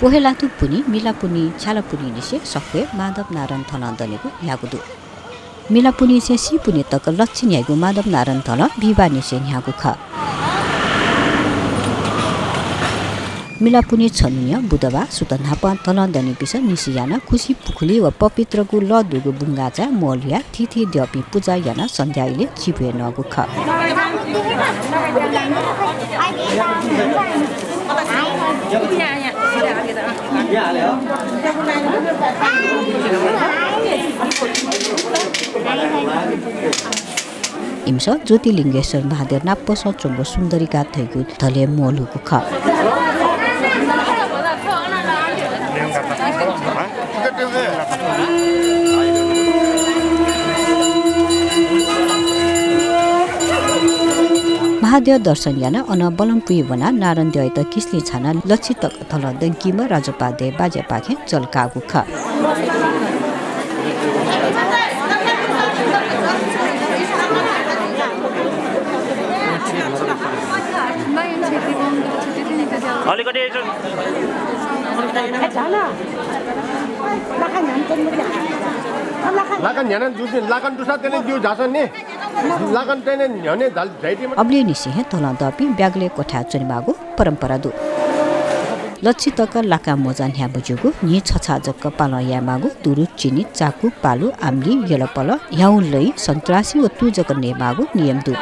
पोहेलातु पुनी मिलापुनी छालापुनी निसे सक्वे माधव नारायण थलन्दनेको यागुदु मिलापुनी से सिपुनी तक लक्षण यागु माधव नारायण थल बिबानी से यागु ख मिलापुनी छनुय बुधबा सुतनापा थलन्दनी पिस निसियाना खुसी पुखुली व पवित्रको लदुगु बुंगाचा मोलिया थिथि द्यपि पूजा याना सन्ध्याइले चिपे नगु ख इम्स ज्योतिलिङ्गेश्वर महादेव नाप्पस चोङ्गो सुन्दरीका थैगु थले मोलुको ख महादेव दर्शन याना अन बलम पुइ बना नारायण देय त किसले छाना लक्षित थल दंकीमा राजपादे बाजे पाखे चलकागु ख अब्ले निसिहे तलन्दपि ब्यागले कोठा चुनिमागु परम्परा दु लक्षितक लाका मोजान ह्या बुजुगु नि छछा जक्क पाल यामागु दुरु चिनी चाकु पालु आम्ली यलपल ह्याउ लई सन्त्रासी व तु जक नेमागु नियम दु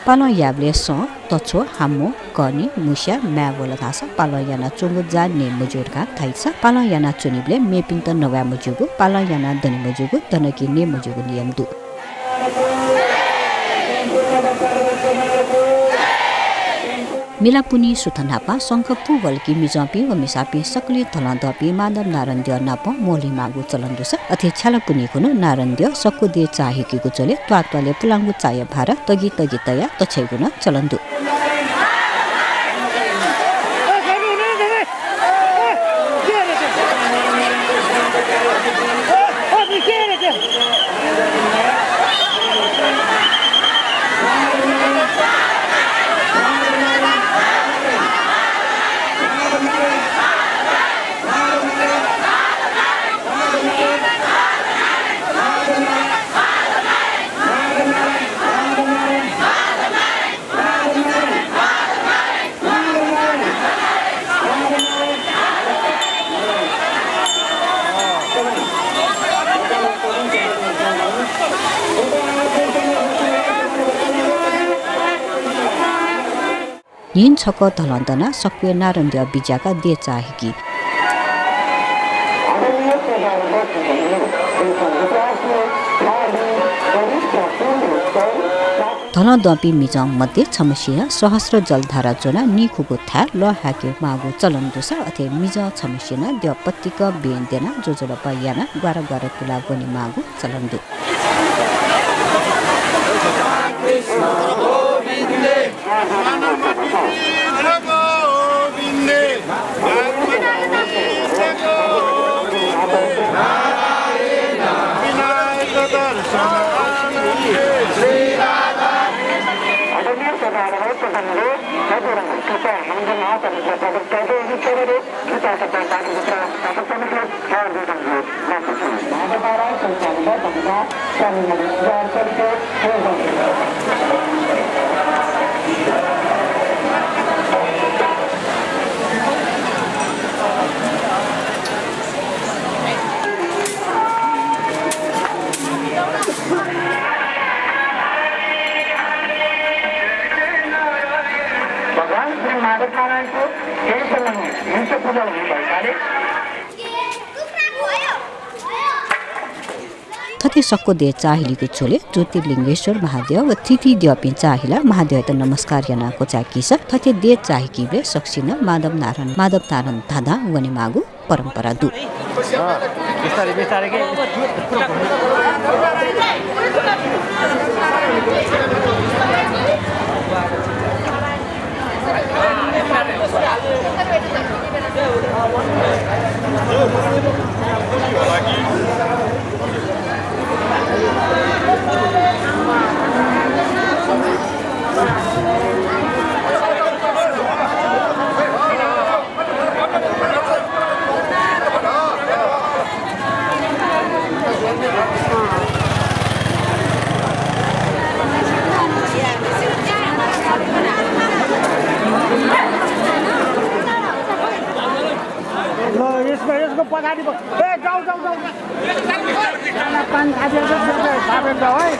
पाल याबले स तछो हामो कनी मुस्या म्यावल थासा पाल याना चोंगु जा ने मुजुरका थाइसा पाल याना चुनिबले मेपिन्त नवा मुजुगु पाल याना दनि मुजुगु तनकी ने मुजुगु नियम दु मिलापुनी सुथनापा शङ्खपु वल्की मिजपी व मिसापी सकले थलन्दपी माधव नारायण देव नाप मोली मागु चलन्दुस अथे छालापुनी खुनु नारायण देव सक्कु दे चाहेकीको चले त्वात्वाले पुलाङ्गु चाय भार तगी तगी तया तछैगुन चलन्दु यिन छक धलन्दना सक्वे नारायण देव बिजाका दे चाहेकी धलन्दपि मिजङ मध्ये छमसिया सहस्र जलधारा चोना निखुको था ल हाके मागु चलन्दुस अथे मिज छमसिना देवपत्तिक बेन्देना जोजोल पयाना ग्वारा ग्वारा तुला बनि मागु चलन्दु थति सक्को दे चाहिलीको छोले ज्योतिलिङ्गेश्वर महादेव व तिथि द्यपि चाहिला महादेव त नमस्कार याना को चाकिस थति दे चाहिकीले सक्सिन माधव नारायण धाधा वने मागु परम्परा दु बिस्तारै बिस्तारै के त्यसको पछाडि ए जाऊ जाऊ जाऊ पानी खाइदिएको छ जाऊ है